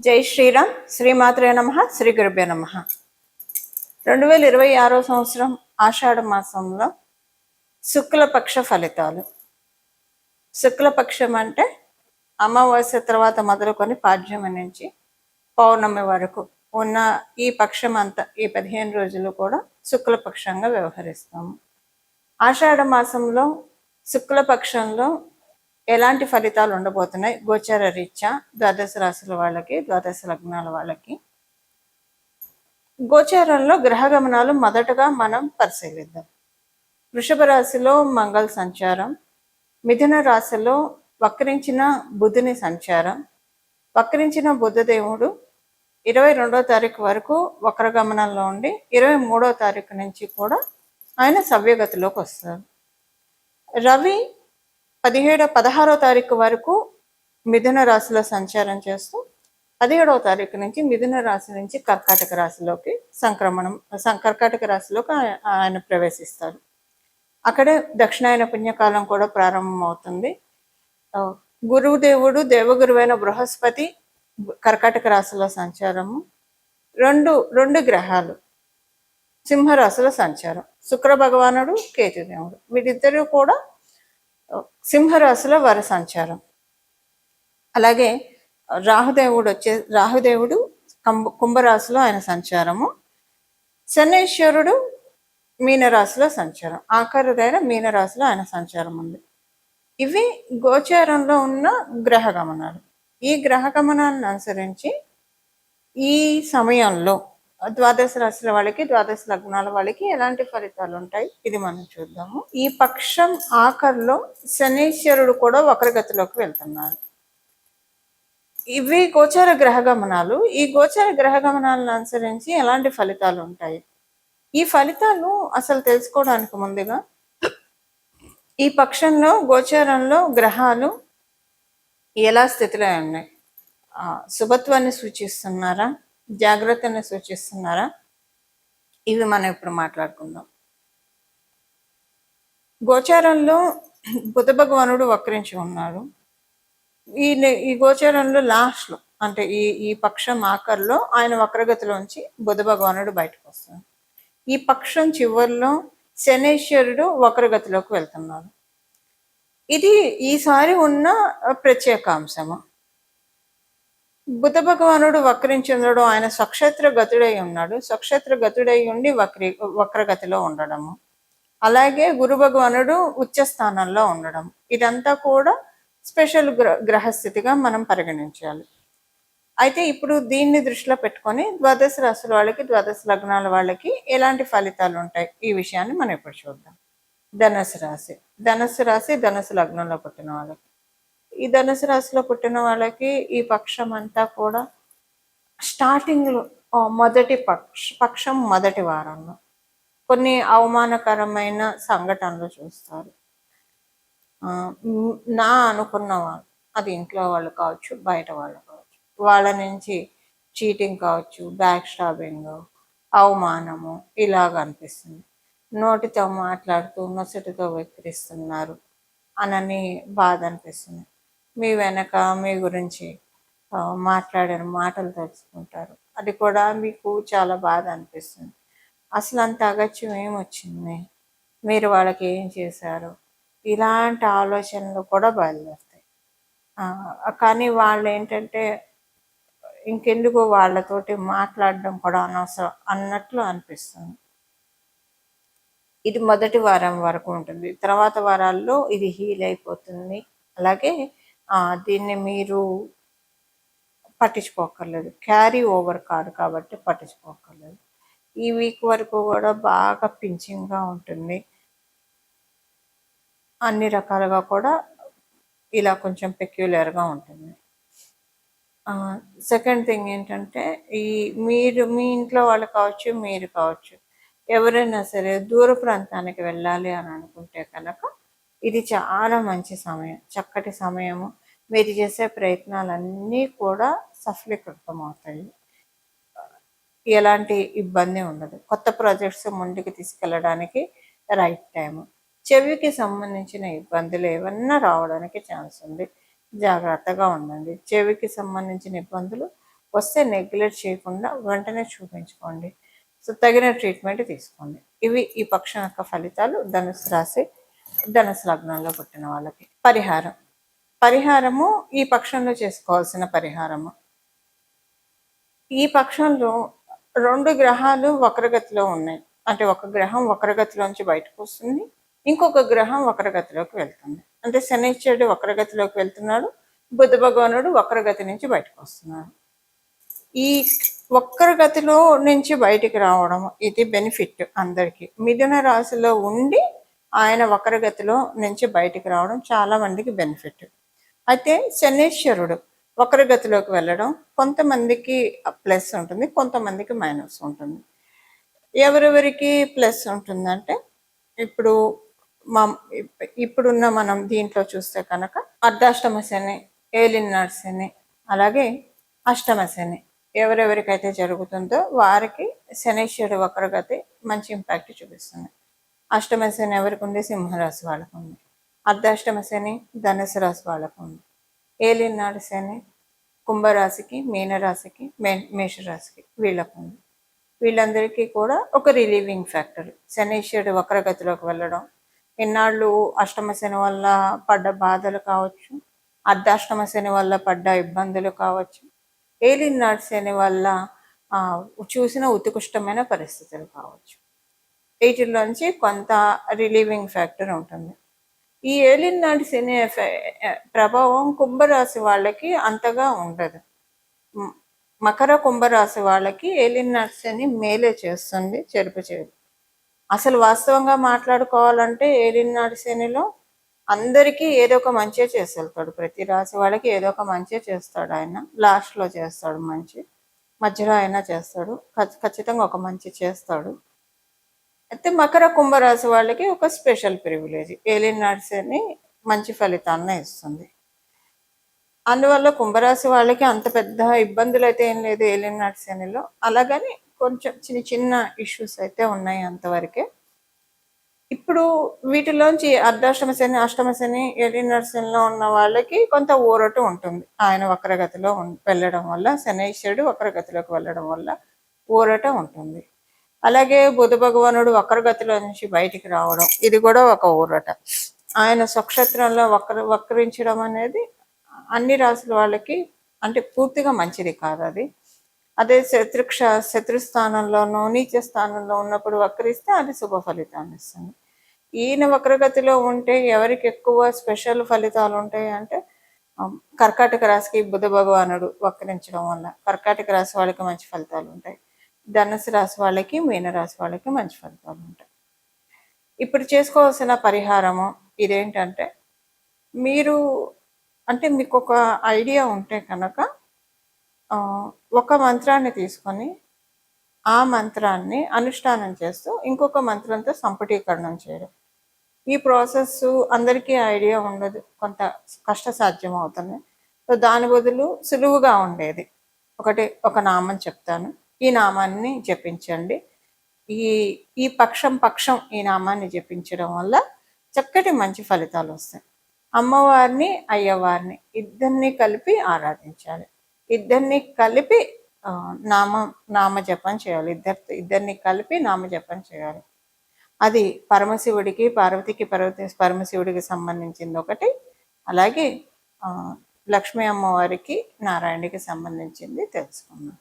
జై శ్రీరామ్. శ్రీమాత్రే నమః. శ్రీ గురుభ్యో నమః. 2026 సంవత్సరం ఆషాఢ మాసంలో శుక్లపక్ష ఫలితాలు. శుక్లపక్షం అంటే అమావాస్య తర్వాత మొదలుకొని పాడ్యమి నుంచి పౌర్ణమి వరకు ఉన్న ఈ పక్షం అంతా, ఈ 15 రోజులు కూడా శుక్లపక్షంగా వ్యవహరిస్తాము. ఆషాఢ మాసంలో శుక్లపక్షంలో ఎలాంటి ఫలితాలు ఉండబోతున్నాయి గోచర రీత్యా ద్వాదశ రాశుల వాళ్ళకి, ద్వాదశ లగ్నాల వాళ్ళకి? గోచారంలో గ్రహ గమనాలు మొదటగా మనం పరిశీలిద్దాం. వృషభ రాశిలో మంగళ సంచారం, మిథున రాశిలో వక్రించిన బుధుని సంచారం. వక్రించిన బుధదేవుడు 22వ తారీఖు వరకు వక్ర గమనంలో ఉండి 23వ తారీఖు నుంచి కూడా ఆయన సవ్యగతిలోకి వస్తారు. రవి 16వ తారీఖు వరకు మిథున రాశిలో సంచారం చేస్తూ 17వ తారీఖు నుంచి మిథున రాశి నుంచి కర్కాటక రాశిలోకి కర్కాటక రాశిలోకి ఆయన ప్రవేశిస్తారు. అక్కడే దక్షిణాయన పుణ్యకాలం కూడా ప్రారంభమవుతుంది. గురుదేవుడు దేవగురువైన బృహస్పతి కర్కాటక రాశిలో సంచారము, రెండు గ్రహాలు సింహరాశిలో సంచారం, శుక్ర భగవానుడు, కేతుదేవుడు, వీరిద్దరూ కూడా సింహరాశిలో వారి సంచారం. అలాగే రాహుదేవుడు కుంభరాశిలో ఆయన సంచారము, శనేశ్వరుడు మీనరాశిలో సంచారం, ఆఖరిదైన మీనరాశిలో ఆయన సంచారం ఉంది. ఇవి గోచారంలో ఉన్న గ్రహ గమనాలు. ఈ గ్రహ గమనాలను అనుసరించి ఈ సమయంలో ద్వాదశ రాశుల వాళ్ళకి, ద్వాదశ లగ్నాల వాళ్ళకి ఎలాంటి ఫలితాలు ఉంటాయి ఇది మనం చూద్దాము. ఈ పక్షం ఆఖరిలో శనీశ్వరుడు కూడా వక్రగతిలోకి వెళ్తున్నారు. ఇవి గోచార గ్రహ గమనాలు. ఈ గోచార గ్రహ గమనాలను అనుసరించి ఎలాంటి ఫలితాలు ఉంటాయి? ఈ ఫలితాలు అసలు తెలుసుకోవడానికి ముందుగా ఈ పక్షంలో గోచారంలో గ్రహాలు ఎలా స్థితిలో ఉన్నాయి, శుభత్వాన్ని సూచిస్తున్నారా, జాగ్రత్తని సూచిస్తున్నారా, ఇవి మనం ఇప్పుడు మాట్లాడుకుందాం. గోచారంలో బుధ భగవానుడు వక్రించి ఉన్నాడు. ఈ గోచారంలో లాస్ట్లో అంటే ఈ పక్షం ఆఖరిలో ఆయన వక్రగతిలోంచి బుధ భగవానుడు బయటకు వస్తాడు. ఈ పక్షం చివరిలో శనేశ్వరుడు వక్రగతిలోకి వెళ్తున్నాడు. ఇది ఈసారి ఉన్న ప్రత్యేక అంశము. బుధ భగవానుడు వక్రించి ఉండడం, ఆయన స్వక్షేత్ర గతుడై ఉన్నాడు. స్వక్షేత్ర గతుడై ఉండి వక్రగతిలో ఉండడము, అలాగే గురు భగవానుడు ఉచ్చ స్థానంలో ఉండడం, ఇదంతా కూడా స్పెషల్ గ్రహస్థితిగా మనం పరిగణించాలి. అయితే ఇప్పుడు దీన్ని దృష్టిలో పెట్టుకొని ద్వాదశ రాశుల వాళ్ళకి, ద్వాదశ లగ్నాల వాళ్ళకి ఎలాంటి ఫలితాలు ఉంటాయి ఈ విషయాన్ని మనం ఇప్పుడు చూద్దాం. ధనుసు రాశి ధనుసు లగ్నంలో పుట్టిన వాళ్ళకి, ఈ ధనుసు రాశిలో పుట్టిన వాళ్ళకి ఈ పక్షం అంతా కూడా స్టార్టింగ్లో పక్షం మొదటి వారంలో కొన్ని అవమానకరమైన సంఘటనలు చూస్తారు. నా అనుకున్న వాళ్ళు, అది ఇంట్లో వాళ్ళు కావచ్చు, బయట వాళ్ళు కావచ్చు, వాళ్ళ నుంచి చీటింగ్ కావచ్చు, బ్యాక్ స్టాబింగ్, అవమానము ఇలాగ అనిపిస్తుంది. నోటితో మాట్లాడుతూ నొసటితో వెక్కిరిస్తున్నారు అనని బాధ అనిపిస్తుంది. మీ వెనక మీ గురించి మాట్లాడిన మాటలు తెలుసుకుంటారు, అది కూడా మీకు చాలా బాధ అనిపిస్తుంది. అసలు అంత అగత్యం ఏమొచ్చింది, మీరు వాళ్ళకి ఏం చేశారు, ఇలాంటి ఆలోచనలు కూడా బయలుదేరుతాయి. కానీ వాళ్ళు ఏంటంటే ఇంకెందుకు వాళ్ళతోటి మాట్లాడడం కూడా అనవసరం అన్నట్లు అనిపిస్తుంది. ఇది మొదటి వారం వరకు ఉంటుంది. తర్వాత వారాల్లో ఇది హీల్ అయిపోతుంది. అలాగే దీన్ని మీరు పట్టించుకోకర్లేదు, క్యారీ ఓవర్ కాదు కాబట్టి పట్టించుకోకర్లేదు. ఈ వీక్ వరకు కూడా బాగా పించింగ్గా ఉంటుంది. అన్ని రకాలుగా కూడా ఇలా కొంచెం పెక్యులర్గా ఉంటుంది. సెకండ్ థింగ్ ఏంటంటే మీ ఇంట్లో వాళ్ళు కావచ్చు, మీరు కావచ్చు, ఎవరైనా సరే దూర ప్రాంతానికి వెళ్ళాలి అని అనుకుంటే కనుక ఇది చాలా మంచి సమయం, చక్కటి సమయము. మీరు చేసే ప్రయత్నాలన్నీ కూడా సఫలీకృతం అవుతాయి. ఎలాంటి ఇబ్బంది ఉండదు. కొత్త ప్రాజెక్ట్స్ ముందుకు తీసుకెళ్ళడానికి రైట్ టైము. చెవికి సంబంధించిన ఇబ్బందులు ఏమన్నా రావడానికి ఛాన్స్ ఉంది, జాగ్రత్తగా ఉండండి. చెవికి సంబంధించిన ఇబ్బందులు వస్తే నెగ్లెక్ట్ చేయకుండా వెంటనే చూపించుకోండి. సో తగిన ట్రీట్మెంట్ తీసుకోండి. ఇవి ఈ పక్షం యొక్క ఫలితాలు ధనుసు రాశి, ధనుసు లగ్నంలో పుట్టిన వాళ్ళకి. పరిహారము ఈ పక్షంలో చేసుకోవాల్సిన పరిహారము. ఈ పక్షంలో 2 గ్రహాలు వక్రగతిలో ఉన్నాయి. అంటే ఒక గ్రహం వక్రగతిలోంచి బయటకు వస్తుంది, ఇంకొక గ్రహం వక్రగతిలోకి వెళ్తుంది. అంటే శనిశ్చరుడు వక్రగతిలోకి వెళ్తున్నాడు, బుధ భగవానుడు వక్రగతి నుంచి బయటకు వస్తున్నాడు. ఈ వక్రగతిలో నుంచి బయటికి రావడం ఇది బెనిఫిట్ అందరికీ. మిథున రాశిలో ఉండి ఆయన వక్రగతిలో నుంచి బయటికి రావడం చాలా మందికి బెనిఫిట్. అయితే శనీశ్వరుడు వక్రగతిలోకి వెళ్ళడం కొంతమందికి ప్లస్ ఉంటుంది, కొంతమందికి మైనస్ ఉంటుంది. ఎవరెవరికి ప్లస్ ఉంటుందంటే ఇప్పుడు మా ఇప్పుడున్న మనం దీంట్లో చూస్తే కనుక అర్ధాష్టమ శని, ఏలినాటి శని, అలాగే అష్టమ శని ఎవరెవరికైతే జరుగుతుందో వారికి శనీశ్వరుడు వక్రగతి మంచి ఇంపాక్ట్ చూపిస్తుంది. అష్టమ శని ఎవరికి ఉంది? సింహరాశి వాళ్ళకు ఉంది. అర్ధాష్టమ శని ధనుసు రాశి వాళ్ళకు ఉంది. ఏలినాడు శని కుంభరాశికి, మీనరాశికి, మేషరాశికి వీళ్ళకు ఉంది. వీళ్ళందరికీ కూడా ఒక రిలీవింగ్ ఫ్యాక్టర్ శనీశ్వరుడు వక్రగతిలోకి వెళ్ళడం. ఇన్నాళ్ళు అష్టమ శని వల్ల పడ్డ బాధలు కావచ్చు, అర్ధాష్టమ శని వల్ల పడ్డ ఇబ్బందులు కావచ్చు, ఏలినాడు శని వల్ల చూసిన ఉత్కృష్టమైన పరిస్థితులు కావచ్చు, వీటిలోంచి కొంత రిలీవింగ్ ఫ్యాక్టర్ ఉంటుంది. ఈ ఏలినాటి శని ప్రభావం కుంభరాశి వాళ్ళకి అంతగా ఉండదు. మకర కుంభరాశి వాళ్ళకి ఏలినాటి శని మేలే చేస్తుంది, చెరుపు చేయదు. అసలు వాస్తవంగా మాట్లాడుకోవాలంటే ఏలినాటి శనిలో అందరికీ ఏదో ఒక మంచి చేసి వెళ్తాడు. ప్రతి రాశి వాళ్ళకి ఏదో ఒక మంచి చేస్తాడు. ఆయన లాస్ట్లో చేస్తాడు మంచి, మధ్యలో అయినా చేస్తాడు, ఖచ్చితంగా ఒక మంచి చేస్తాడు. అయితే మకర కుంభరాశి వాళ్ళకి ఒక స్పెషల్ ప్రివిలేజ్, ఏలినాటి శని మంచి ఫలితాన్ని ఇస్తుంది. అందువల్ల కుంభరాశి వాళ్ళకి అంత పెద్ద ఇబ్బందులు అయితే ఏం లేదు ఏలినాటి శనిలో. అలాగని కొంచెం చిన్న చిన్న ఇష్యూస్ అయితే ఉన్నాయి అంతవరకే. ఇప్పుడు వీటిలోంచి అర్ధాష్టమ శని, అష్టమ శని, ఏలినాటి శనిలో ఉన్న వాళ్ళకి కొంత ఊరట ఉంటుంది. ఆయన వక్రగతిలో వెళ్ళడం వల్ల, శనీశ్వరుడు వక్రగతిలోకి వెళ్ళడం వల్ల ఊరట ఉంటుంది. అలాగే బుధ భగవానుడు వక్రగతిలో నుంచి బయటికి రావడం ఇది కూడా ఒక ఊరట. ఆయన స్వక్షేత్రంలో వక్రించడం అనేది అన్ని రాసుల వాళ్ళకి అంటే పూర్తిగా మంచిది కాదు అది. అదే శత్రుస్థానంలోనూ నీచ స్థానంలో ఉన్నప్పుడు వక్రిస్తే అది శుభ ఫలితాన్ని ఇస్తుంది. ఈయన వక్రగతిలో ఉంటే ఎవరికి ఎక్కువ స్పెషల్ ఫలితాలు ఉంటాయి అంటే కర్కాటక రాశికి బుధ భగవానుడు వక్రించడం వల్ల కర్కాటక రాశి వాళ్ళకి మంచి ఫలితాలు ఉంటాయి. ధనుసు రాశి వాళ్ళకి, మీనరాశి వాళ్ళకి మంచి ఫలితాలు ఉంటాయి. ఇప్పుడు చేసుకోవాల్సిన పరిహారము ఇదేంటంటే, మీరు అంటే మీకు ఒక ఐడియా ఉంటే కనుక ఒక మంత్రాన్ని తీసుకొని ఆ మంత్రాన్ని అనుష్ఠానం చేస్తూ ఇంకొక మంత్రంతో సంపుటీకరణం చేయడం. ఈ ప్రాసెస్ అందరికీ ఐడియా ఉండదు, కొంత కష్టసాధ్యం అవుతుంది. సో దాని బదులు సులువుగా ఉండేది ఒక నామం చెప్తాను, ఈ నామాన్ని జపించండి. ఈ పక్షం ఈ నామాన్ని జపించడం వల్ల చక్కటి మంచి ఫలితాలు వస్తాయి. అమ్మవారిని, అయ్యవారిని ఇద్దరిని కలిపి ఆరాధించాలి. ఇద్దరిని కలిపి నామజపం చేయాలి. ఇద్దరిని కలిపి నామజపం చేయాలి. అది పరమశివుడికి, పార్వతికి పరమశివుడికి సంబంధించింది ఒకటి, అలాగే లక్ష్మీ అమ్మవారికి, నారాయణుడికి సంబంధించింది తెలుసుకున్నాం.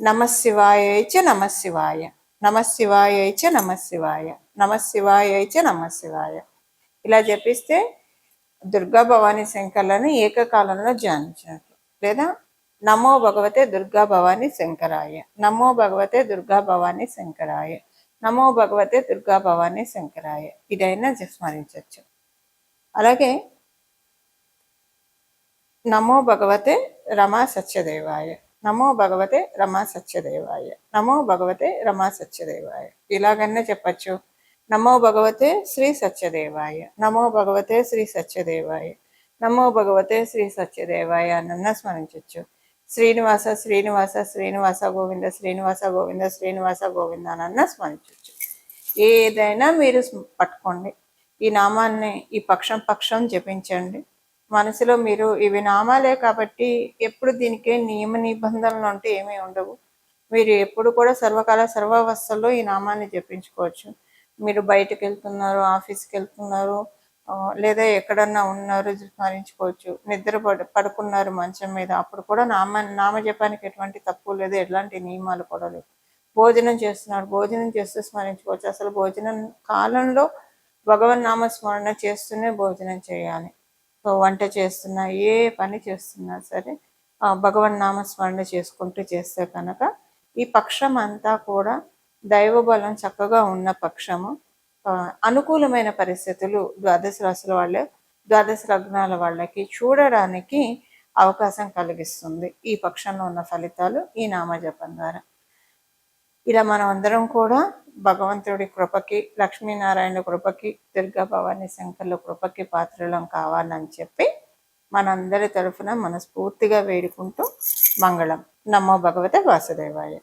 నమశివాయైచ నమశివాయ, నమశివాయైచ నమశివాయ, నమశివాయైచ నమశివాయ ఇలా జపిస్తే దుర్గా భవానీ శంకర్లను ఏకకాలంలో ధ్యానించినట్లు. లేదా నమో భగవతే దుర్గా భవానీ శంకరాయ, నమో భగవతే దుర్గా భవానీ శంకరాయ, నమో భగవతే దుర్గా భవానీ శంకరాయ ఇదైనా స్మరించవచ్చు. అలాగే నమో భగవతే రమా సత్యదేవాయ, నమో భగవతే రమా సత్యదేవాయ, నమో భగవతే రమా సత్యదేవాయ ఇలాగనే చెప్పచ్చు. నమో భగవతే శ్రీ సత్యదేవాయ, నమో భగవతే శ్రీ సత్యదేవాయ, నమో భగవతే శ్రీ సత్యదేవాయ అన్న స్మరించవచ్చు. శ్రీనివాస శ్రీనివాస శ్రీనివాస గోవింద, శ్రీనివాస గోవింద, శ్రీనివాస గోవింద అన్న స్మరించవచ్చు. ఏదైనా మీరు పట్టుకోండి, ఈ నామాన్ని ఈ పక్షం జపించండి. మనసులో మీరు ఇవి నామాలే కాబట్టి ఎప్పుడు దీనికే నియమ నిబంధనలు అంటే ఏమీ ఉండవు. మీరు ఎప్పుడు కూడా సర్వకాల సర్వావస్థల్లో ఈ నామాన్ని జపించుకోవచ్చు. మీరు బయటకెళ్తున్నారు, ఆఫీస్‌కెళ్తున్నారు, లేదా ఎక్కడన్నా ఉన్నారు స్మరించుకోవచ్చు. పడుకున్నారు మంచం మీద అప్పుడు కూడా నామజపానికి ఎటువంటి తప్పు లేదు. ఎట్లాంటి నియమాలు కూడా లేవు. భోజనం చేస్తున్నారు, భోజనం చేస్తూ స్మరించుకోవచ్చు. అసలు భోజనం కాలంలో భగవన్నామ స్మరణ చేస్తూనే భోజనం చేయాలి. సో వంట చేస్తున్నా, ఏ పని చేస్తున్నా సరే భగవన్నామ స్మరణ చేసుకుంటూ చేస్తే కనుక ఈ పక్షం అంతా కూడా దైవబలం చక్కగా ఉన్న పక్షము. అనుకూలమైన పరిస్థితులు ద్వాదశ రాశుల వాళ్ళే, ద్వాదశ లగ్నాల వాళ్ళకి చూడడానికి అవకాశం కలిగిస్తుంది ఈ పక్షంలో ఉన్న ఫలితాలు ఈ నామజపం ద్వారా. ఇలా మనం అందరం కూడా భగవంతుడి కృపకి, లక్ష్మీనారాయణ కృపకి, దుర్గా భవానీ శంకర్ల కృపకి పాత్రలం కావాలని చెప్పి మనందరి తరఫున మనస్ఫూర్తిగా వేడుకుంటూ మంగళం. నమో భగవతే వాసుదేవాయ.